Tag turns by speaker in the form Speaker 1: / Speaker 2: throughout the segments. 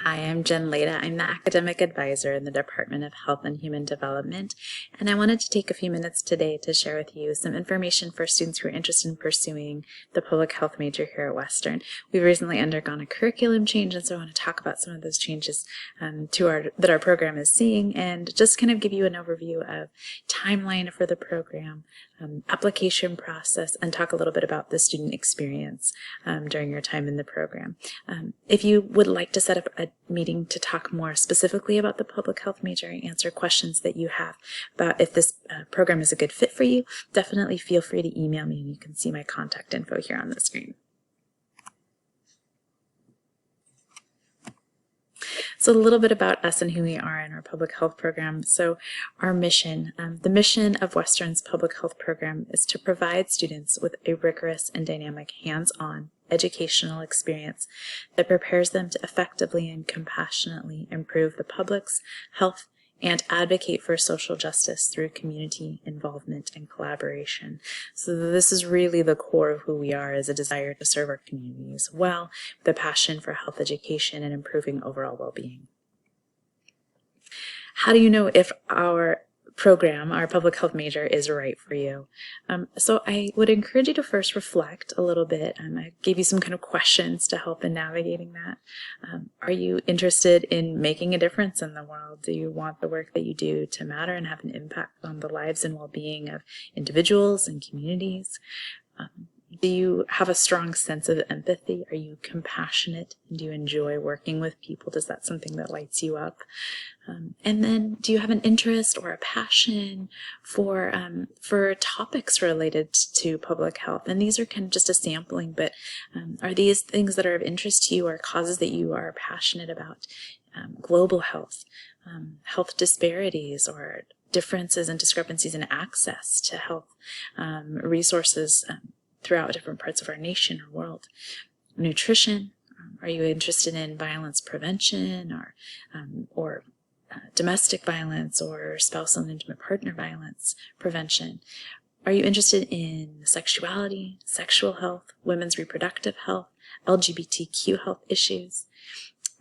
Speaker 1: Hi, I'm Jen Leda. I'm the Academic Advisor in the Department of Health and Human Development, and I wanted to take a few minutes today to share with you some information for students who are interested in pursuing the public health major here at Western. We've recently undergone a curriculum change, and so I want to talk about some of those changes that our program is seeing, and just kind of give you an overview of timeline for the program, application process, and talk a little bit about the student experience during your time in the program. If you would like to set up a meeting to talk more specifically about the public health major and answer questions that you have about if this program is a good fit for you, definitely feel free to email me, and you can see my contact info here on the screen. So a little bit about us and who we are in our public health program. So our mission, the mission of Western's public health program is to provide students with a rigorous and dynamic hands-on educational experience that prepares them to effectively and compassionately improve the public's health and advocate for social justice through community involvement and collaboration. So this is really the core of who we are, is a desire to serve our communities well, with a passion for health education and improving overall well-being. How do you know if our program, our public health major, is right for you? So I would encourage you to first reflect a little bit. I gave you some kind of questions to help in navigating that. Are you interested in making a difference in the world? Do you want the work that you do to matter and have an impact on the lives and well-being of individuals and communities? Do you have a strong sense of empathy? Are you compassionate? Do you enjoy working with people? Is that something that lights you up? And then, do you have an interest or a passion for topics related to public health? And these are kind of just a sampling, but are these things that are of interest to you, or causes that you are passionate about? Global health, health disparities, or differences and discrepancies in access to health resources throughout different parts of our nation or world. Nutrition. Are you interested in violence prevention, or domestic violence, or spousal and intimate partner violence prevention? Are you interested in sexuality, sexual health, women's reproductive health, LGBTQ health issues?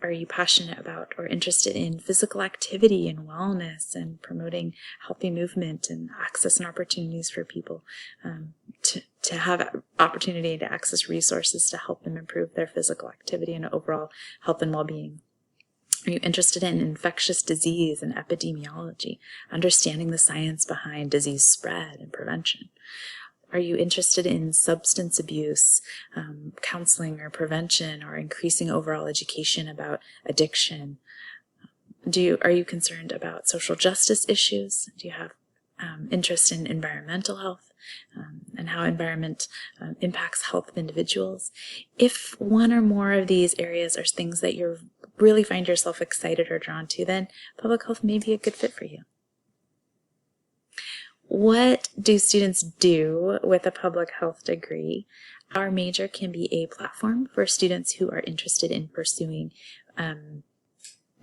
Speaker 1: Are you passionate about or interested in physical activity and wellness and promoting healthy movement and access and opportunities for people to have opportunity to access resources to help them improve their physical activity and overall health and well-being? Are you interested in infectious disease and epidemiology, understanding the science behind disease spread and prevention? Are you interested in substance abuse, counseling or prevention, or increasing overall education about addiction? Are you concerned about social justice issues? Do you have interest in environmental health and how environment impacts health of individuals? If one or more of these areas are things that you really find yourself excited or drawn to, then public health may be a good fit for you. What do students do with a public health degree? Our major can be a platform for students who are interested in pursuing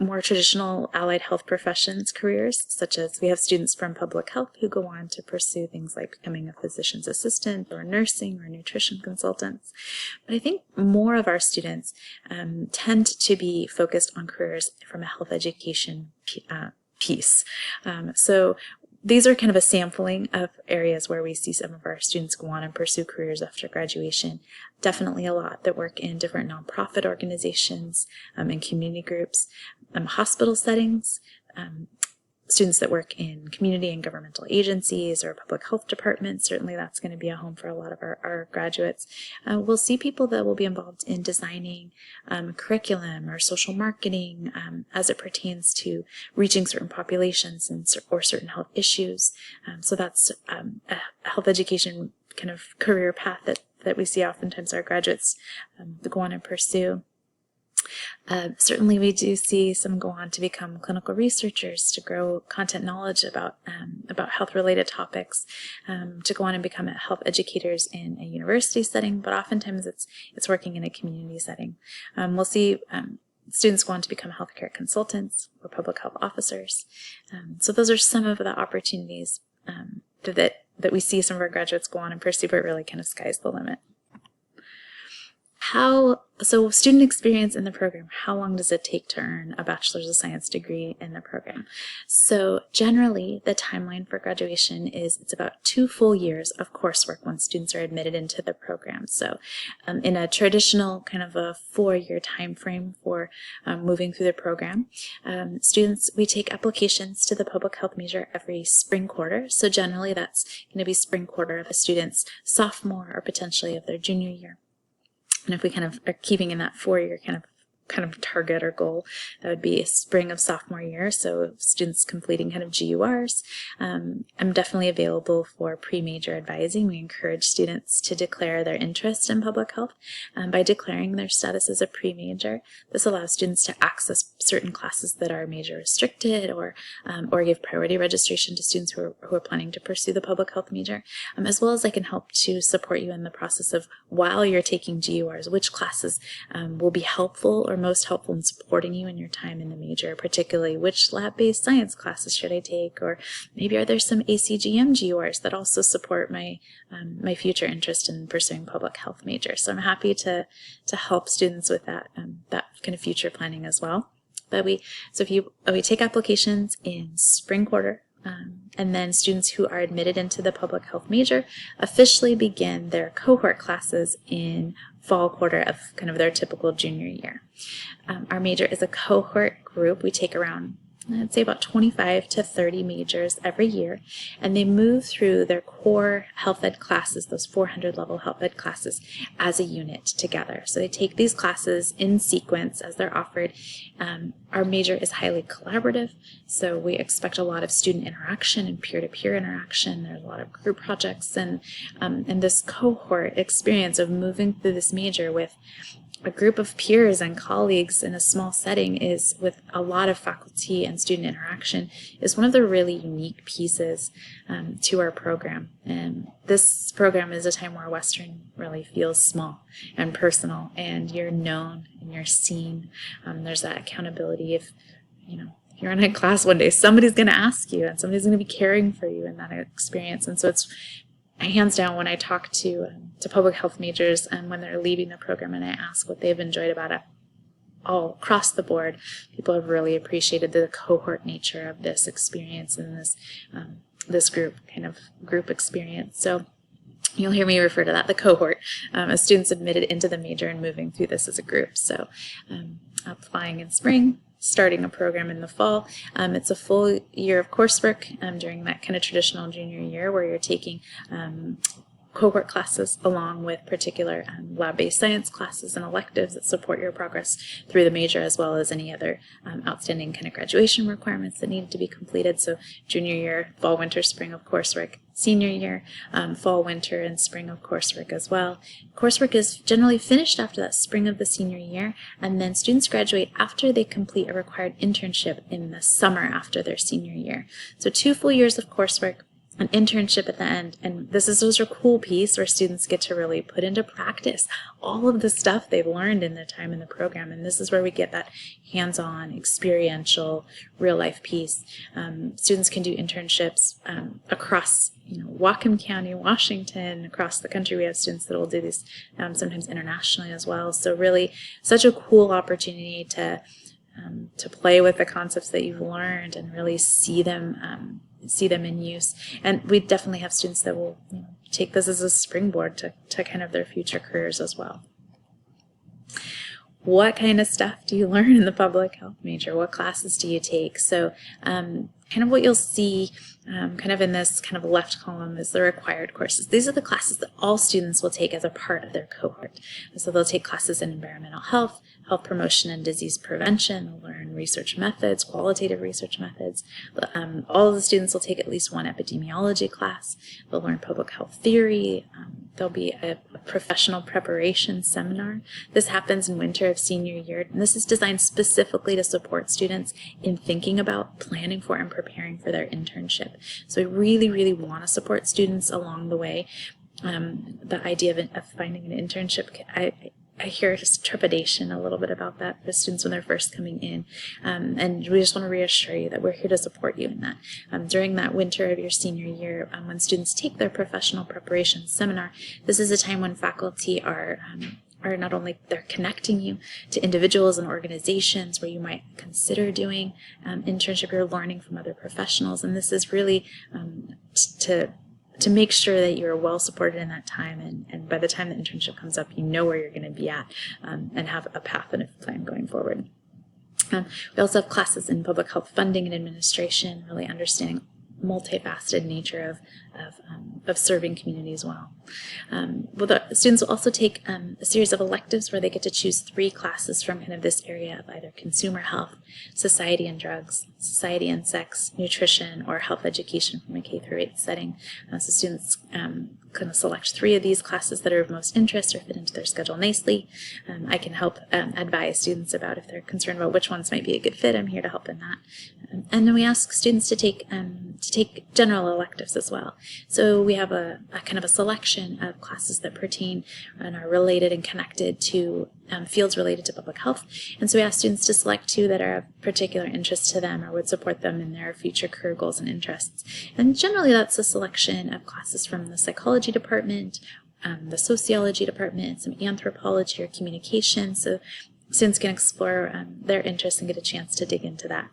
Speaker 1: more traditional allied health professions careers, such as we have students from public health who go on to pursue things like becoming a physician's assistant or nursing or nutrition consultants. But I think more of our students tend to be focused on careers from a health education piece. So these are kind of a sampling of areas where we see some of our students go on and pursue careers after graduation. Definitely a lot that work in different nonprofit organizations and community groups, hospital settings, students that work in community and governmental agencies or public health departments. Certainly that's going to be a home for a lot of our graduates. We'll see people that will be involved in designing curriculum or social marketing as it pertains to reaching certain populations or certain health issues. So that's a health education kind of career path that we see oftentimes our graduates go on and pursue. Certainly we do see some go on to become clinical researchers, to grow content knowledge about health-related topics, to go on and become health educators in a university setting, but oftentimes it's working in a community setting. We'll see students go on to become healthcare consultants or public health officers. So those are some of the opportunities that we see some of our graduates go on and pursue, but really kind of sky's the limit. So student experience in the program, how long does it take to earn a Bachelor's of Science degree in the program? So generally, the timeline for graduation is it's about 2 full years of coursework once students are admitted into the program. So in a traditional kind of a 4-year time frame for moving through the program, we take applications to the public health major every spring quarter. So generally, that's going to be spring quarter of a student's sophomore or potentially of their junior year. And if we kind of are keeping in that 4-year kind of target or goal, that would be spring of sophomore year. So students completing kind of GURs. I'm definitely available for pre-major advising. We encourage students to declare their interest in public health by declaring their status as a pre-major. This allows students to access certain classes that are major restricted or give priority registration to students who are planning to pursue the public health major, as well as I can help to support you in the process of while you're taking GURs, which classes will be helpful or most helpful in supporting you in your time in the major, particularly which lab-based science classes should I take, or maybe are there some ACGM GURs that also support my future interest in pursuing public health major. So I'm happy to help students with that kind of future planning as well. But we take applications in spring quarter. And then students who are admitted into the public health major officially begin their cohort classes in fall quarter of kind of their typical junior year. Our major is a cohort group. We take around, I'd say about 25 to 30 majors every year, and they move through their core health ed classes, those 400 level health ed classes, as a unit together. So they take these classes in sequence as they're offered. Our major is highly collaborative, so we expect a lot of student interaction and peer-to-peer interaction. There's a lot of group projects, and this cohort experience of moving through this major with a group of peers and colleagues in a small setting is with a lot of faculty and student interaction is one of the really unique pieces to our program. And this program is a time where Western really feels small and personal, and you're known and you're seen. There's that accountability. If you're in a class one day, somebody's going to ask you and somebody's going to be caring for you in that experience. And so it's hands down, when I talk to public health majors and when they're leaving the program and I ask what they've enjoyed about it, all across the board, people have really appreciated the cohort nature of this experience and this group experience. So you'll hear me refer to that, the cohort, as students admitted into the major and moving through this as a group. So applying in spring, starting a program in the fall. It's a full year of coursework during that kind of traditional junior year where you're taking cohort classes along with particular lab-based science classes and electives that support your progress through the major, as well as any other outstanding kind of graduation requirements that need to be completed. So junior year, fall, winter, spring of coursework. Senior year, fall, winter, and spring of coursework as well. Coursework is generally finished after that spring of the senior year, and then students graduate after they complete a required internship in the summer after their senior year. So 2 full years of coursework, an internship at the end, and this is such a cool piece where students get to really put into practice all of the stuff they've learned in their time in the program, and this is where we get that hands-on, experiential, real-life piece. Students can do internships across Whatcom County, Washington, across the country. We have students that will do these sometimes internationally as well. So really such a cool opportunity to play with the concepts that you've learned and really see them in use. And we definitely have students that will take this as a springboard to kind of their future careers as well. What kind of stuff do you learn in the public health major? What classes do you take? So kind of what you'll see kind of in this kind of left column is the required courses. These are the classes that all students will take as a part of their cohort. So they'll take classes in environmental health, health promotion and disease prevention. They'll learn research methods, qualitative research methods. All of the students will take at least one epidemiology class. They'll learn public health theory. There'll be a professional preparation seminar. This happens in winter of senior year, and this is designed specifically to support students in thinking about planning for and preparing for their internship. So we really, really want to support students along the way. The idea of finding an internship, I hear just trepidation a little bit about that for students when they're first coming in. And we just want to reassure you that we're here to support you in that. During that winter of your senior year, when students take their professional preparation seminar, this is a time when faculty are are not only they're connecting you to individuals and organizations where you might consider doing internship, you're learning from other professionals, and this is really to make sure that you're well supported in that time, and by the time the internship comes up, you know where you're going to be at and have a path and a plan going forward. We also have classes in public health funding and administration, really understanding multifaceted nature of serving communities well. The students will also take a series of electives where they get to choose 3 classes from kind of this area of either consumer health, society and drugs, society and sex, nutrition, or health education from a K-8 setting. So students kind of select 3 of these classes that are of most interest or fit into their schedule nicely. I can help advise students about if they're concerned about which ones might be a good fit. I'm here to help in that. And then we ask students to take general electives as well. So we have a kind of a selection of classes that pertain and are related and connected to fields related to public health. And so we ask students to select 2 that are of particular interest to them or would support them in their future career goals and interests. And generally that's a selection of classes from the psychology department, the sociology department, some anthropology or communication. So students can explore their interests and get a chance to dig into that.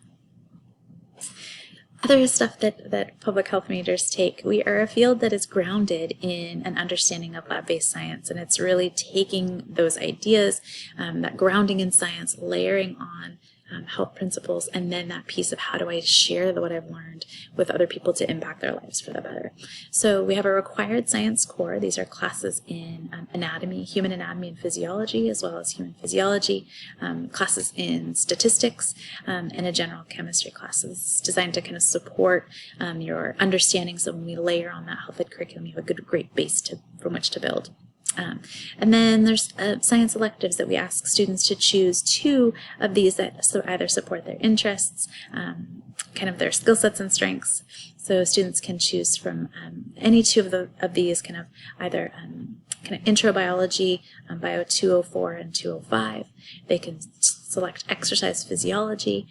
Speaker 1: Other stuff that public health majors take, we are a field that is grounded in an understanding of lab-based science, and it's really taking those ideas, that grounding in science, layering on health principles, and then that piece of how do I share what I've learned with other people to impact their lives for the better. So we have a required science core. These are classes in anatomy, human anatomy and physiology, as well as human physiology, classes in statistics, and a general chemistry classes designed to kind of support your understanding. So when we layer on that health ed curriculum, you have a great base from which to build. And then there's science electives that we ask students to choose 2 of these that either support their interests, kind of their skill sets and strengths. So students can choose from any 2 of these, kind of either kind of intro biology, bio 204 and 205. They can select exercise physiology,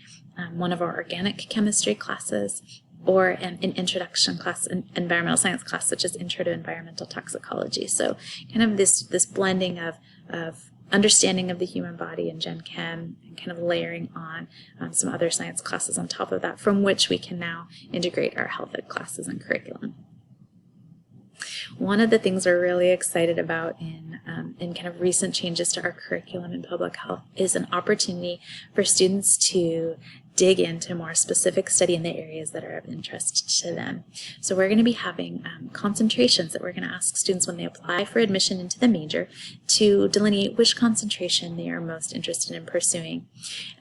Speaker 1: one of our organic chemistry classes, or an introduction class, an environmental science class, such as Intro to Environmental Toxicology. So kind of this blending of understanding of the human body and Gen Chem, and kind of layering on some other science classes on top of that, from which we can now integrate our health ed classes and curriculum. One of the things we're really excited about in kind of recent changes to our curriculum in public health is an opportunity for students to dig into more specific study in the areas that are of interest to them. So we're going to be having concentrations that we're going to ask students when they apply for admission into the major to delineate which concentration they are most interested in pursuing.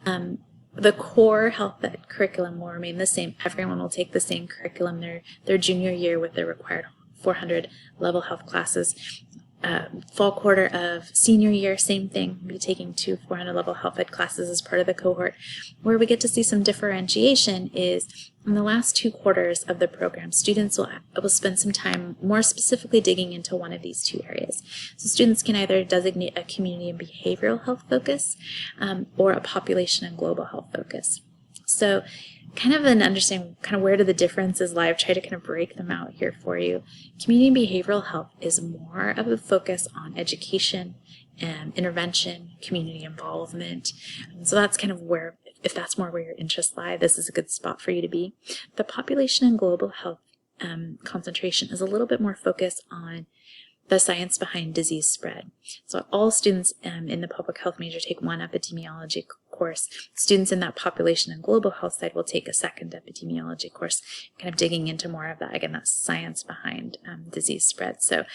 Speaker 1: The core health ed curriculum will remain the same. Everyone will take the same curriculum their junior year with their required 400 level health classes. Fall quarter of senior year, same thing. We'll be taking 2 400 level health ed classes as part of the cohort. Where we get to see some differentiation is in the last 2 quarters of the program, students will spend some time more specifically digging into one of these 2 areas. So students can either designate a community and behavioral health focus or a population and global health focus. So kind of an understanding kind of where do the differences lie. I've tried to kind of break them out here for you. Community and behavioral health is more of a focus on education and intervention, community involvement. So that's kind of where, if that's more where your interests lie, this is a good spot for you to be. The population and global health concentration is a little bit more focused on the science behind disease spread. So all students in the public health major take 1 epidemiology course. Students in that population and global health side will take a 2nd epidemiology course, kind of digging into more of that, again, that science behind disease spread. So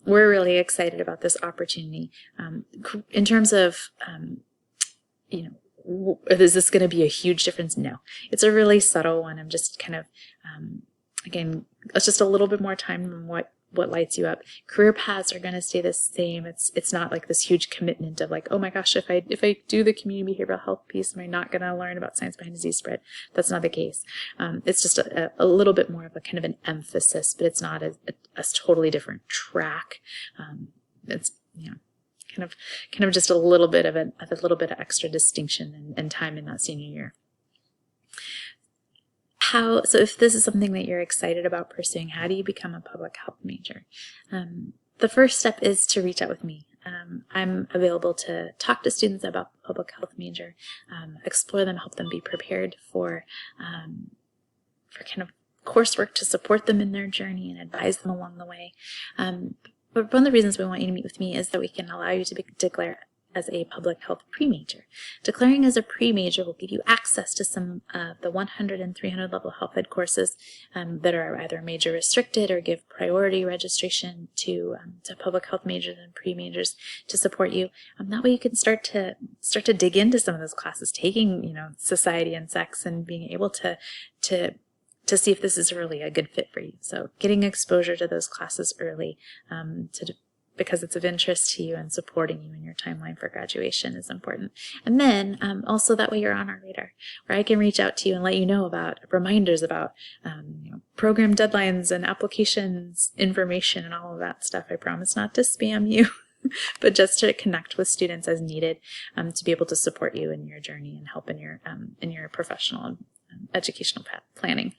Speaker 1: we're really excited about this opportunity. In terms of, is this going to be a huge difference? No. It's a really subtle one. I'm just kind of, again, it's just a little bit more time than what lights you up. Career paths are going to stay the same. It's not like this huge commitment of like, oh my gosh, if I do the community behavioral health piece, am I not going to learn about science behind disease spread? That's not the case. It's just a little bit more of a kind of an emphasis, but it's not a totally different track. It's kind of just a little bit of extra distinction and time in that senior year. So if this is something that you're excited about pursuing, how do you become a public health major? The first step is to reach out with me. I'm available to talk to students about the public health major, explore them, help them be prepared for kind of coursework to support them in their journey and advise them along the way. But one of the reasons we want you to meet with me is that we can allow you to declare as a public health pre-major. Declaring as a pre-major will give you access to some of the 100 and 300 level health ed courses that are either major restricted or give priority registration to public health majors and pre-majors to support you. That way you can start to dig into some of those classes, taking society and sex and being able to see if this is really a good fit for you. So getting exposure to those classes early because it's of interest to you and supporting you in your timeline for graduation is important. And then also that way you're on our radar, where I can reach out to you and let you know about reminders about program deadlines and applications information and all of that stuff. I promise not to spam you, but just to connect with students as needed to be able to support you in your journey and help in your professional and educational planning.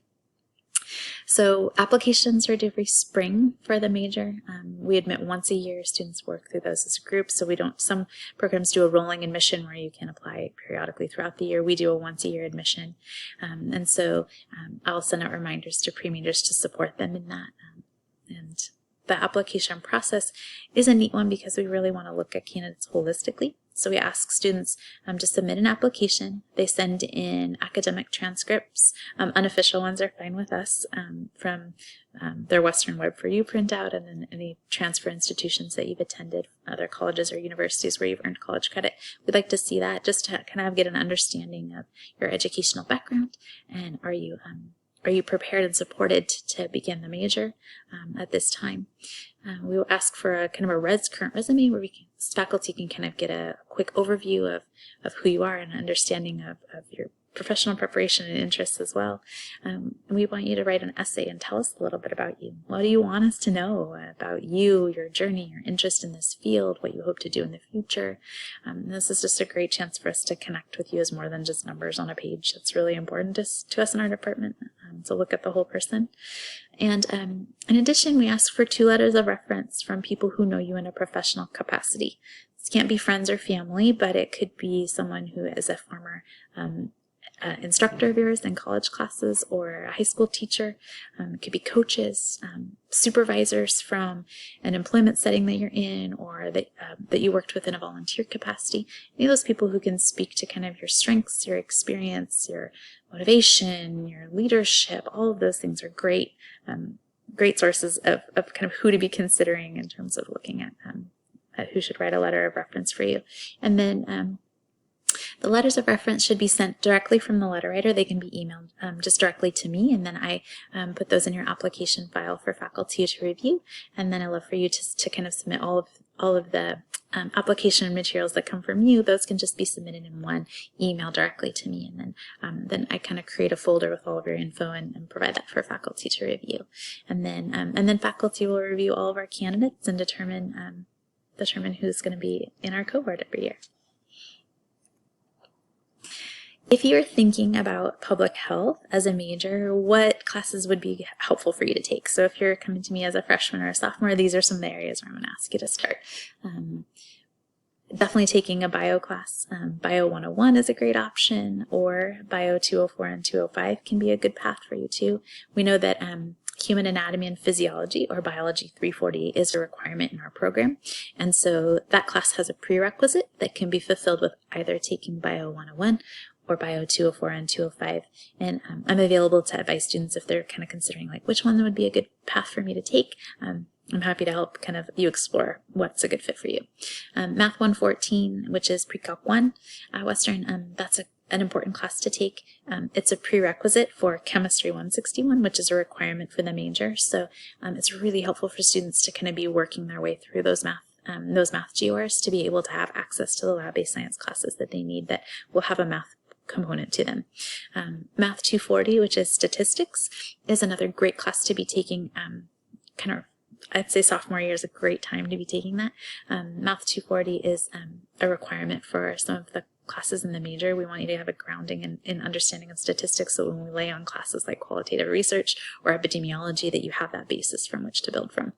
Speaker 1: So applications are due every spring for the major. We admit once a year. Students work through those as groups, so we don't. Some programs do a rolling admission where you can apply periodically throughout the year. We do a once-a-year admission, and so I'll send out reminders to pre-majors to support them in that. And the application process is a neat one because we really want to look at candidates holistically. So we ask students to submit an application. They send in academic transcripts. Unofficial ones are fine with us from their Western Web for You printout, and then any transfer institutions that you've attended, other colleges or universities where you've earned college credit. We'd like to see that just to kind of get an understanding of your educational background, and are you prepared and supported to begin the major at this time. We will ask for a kind of a current resume where faculty can kind of get a quick overview of who you are and an understanding of your professional preparation and interests as well. And we want you to write an essay and tell us a little bit about you. What do you want us to know about you, your journey, your interest in this field, what you hope to do in the future? This is just a great chance for us to connect with you as more than just numbers on a page. That's really important to us in our department, to look at the whole person. And in addition, we ask for 2 letters of reference from people who know you in a professional capacity. This can't be friends or family, but it could be someone who is a former instructor of yours in college classes or a high school teacher. It could be coaches, supervisors from an employment setting that you're in, or that you worked with in a volunteer capacity. Any of those people who can speak to kind of your strengths, your experience, your motivation, your leadership. All of those things are great sources of kind of who to be considering in terms of looking at who should write a letter of reference for you. And then the letters of reference should be sent directly from the letter writer. They can be emailed just directly to me, and then I put those in your application file for faculty to review. And then I love for you to kind of submit all of the application materials that come from you. Those can just be submitted in one email directly to me, and then I kind of create a folder with all of your info and provide that for faculty to review. And then faculty will review all of our candidates and determine who's going to be in our cohort every year. If you're thinking about public health as a major, what classes would be helpful for you to take? So if you're coming to me as a freshman or a sophomore, these are some of the areas where I'm going to ask you to start. Definitely taking a bio class. Bio 101 is a great option, or Bio 204 and 205 can be a good path for you too. We know that Human Anatomy and Physiology, or Biology 340, is a requirement in our program. And so that class has a prerequisite that can be fulfilled with either taking Bio 101 or Bio 204 and 205. And I'm available to advise students if they're kind of considering like which one would be a good path for me to take. I'm happy to help kind of you explore what's a good fit for you. Math 114, which is Pre-Calc 1 Western, that's an important class to take. It's a prerequisite for Chemistry 161, which is a requirement for the major. So it's really helpful for students to kind of be working their way through those math GORs to be able to have access to the lab-based science classes that they need that will have a math component to them. Math 240, which is statistics, is another great class to be taking. I'd say sophomore year is a great time to be taking that. Math 240 is a requirement for some of the classes in the major. We want you to have a grounding in understanding of statistics, so when we lay on classes like qualitative research or epidemiology, that you have that basis from which to build from.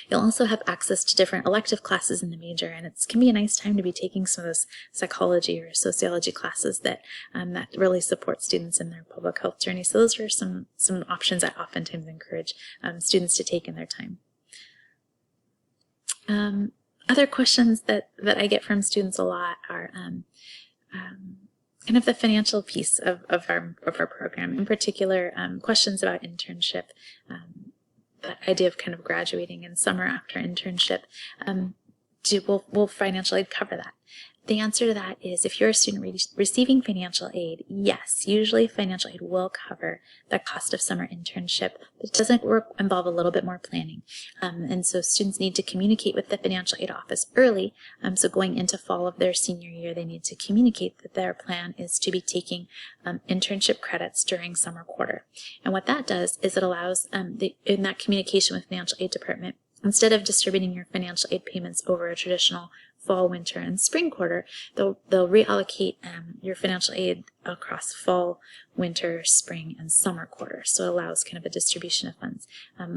Speaker 1: You'll also have access to different elective classes in the major, and it can be a nice time to be taking some of those psychology or sociology classes that that really support students in their public health journey. So those are some options I oftentimes encourage students to take in their time. Other questions that I get from students a lot are kind of the financial piece of our program. In particular, questions about internship, that idea of kind of graduating in summer after internship. Will financial aid cover that? The answer to that is, if you're a student receiving financial aid, yes, usually financial aid will cover the cost of summer internship, but it doesn't involve a little bit more planning. And so students need to communicate with the financial aid office early. So going into fall of their senior year, they need to communicate that their plan is to be taking internship credits during summer quarter. And what that does is it allows, in that communication with financial aid department, instead of distributing your financial aid payments over a traditional fall, winter, and spring quarter, they'll reallocate your financial aid across fall, winter, spring, and summer quarter. So it allows kind of a distribution of funds.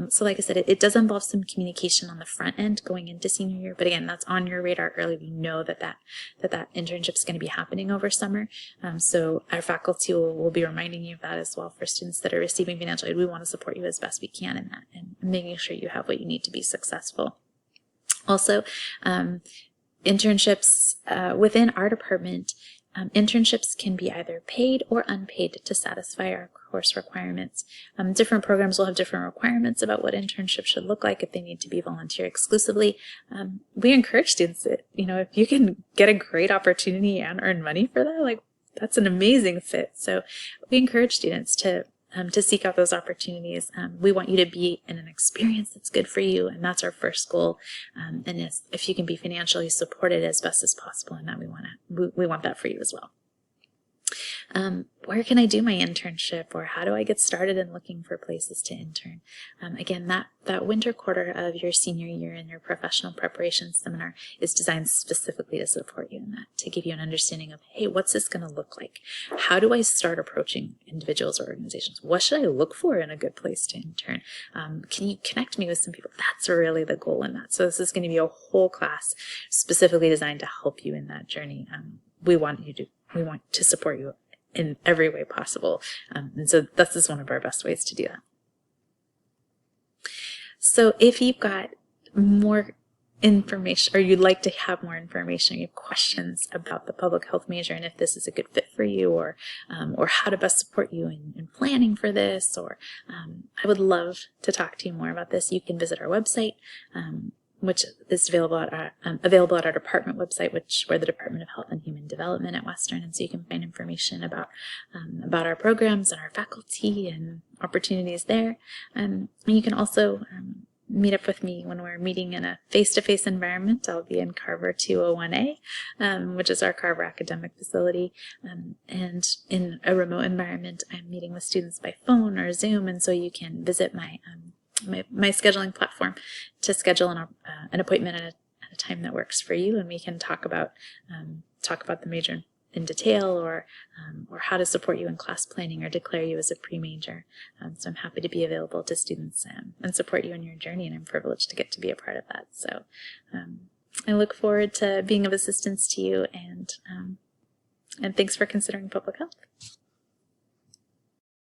Speaker 1: So like I said, it does involve some communication on the front end going into senior year, but again, that's on your radar early. We know that internship is going to be happening over summer. So our faculty will be reminding you of that as well. For students that are receiving financial aid, we want to support you as best we can in that and making sure you have what you need to be successful. Also, internships within our department, internships can be either paid or unpaid to satisfy our course requirements. Different programs will have different requirements about what internships should look like, if they need to be volunteer exclusively. We encourage students that, if you can get a great opportunity and earn money for that, like, that's an amazing fit. So we encourage students to seek out those opportunities. We want you to be in an experience that's good for you, and that's our first goal. And if you can be financially supported as best as possible in that, we want that for you as well. Where can I do my internship, or how do I get started in looking for places to intern? Again, that winter quarter of your senior year in your professional preparation seminar is designed specifically to support you in that, to give you an understanding of, hey, what's this going to look like? How do I start approaching individuals or organizations? What should I look for in a good place to intern? Can you connect me with some people? That's really the goal in that. So this is going to be a whole class specifically designed to help you in that journey. We want to support you in every way possible. And so this is one of our best ways to do that. So if you've got more information, or you'd like to have more information, or you have questions about the public health major and if this is a good fit for you, or how to best support you in planning for this, or I would love to talk to you more about this. You can visit our website, which is available at our department website, where the Department of Health and Human Development at Western, and so you can find information about our programs and our faculty and opportunities there. And you can also meet up with me when we're meeting in a face-to-face environment. I'll be in Carver 201A, which is our Carver academic facility, and in a remote environment, I'm meeting with students by phone or Zoom, and so you can visit my scheduling platform to schedule an appointment at a time that works for you, and we can talk about the major in detail, or how to support you in class planning, or declare you as a pre-major. So I'm happy to be available to students and support you in your journey, and I'm privileged to get to be a part of that. So I look forward to being of assistance to you, and thanks for considering public health.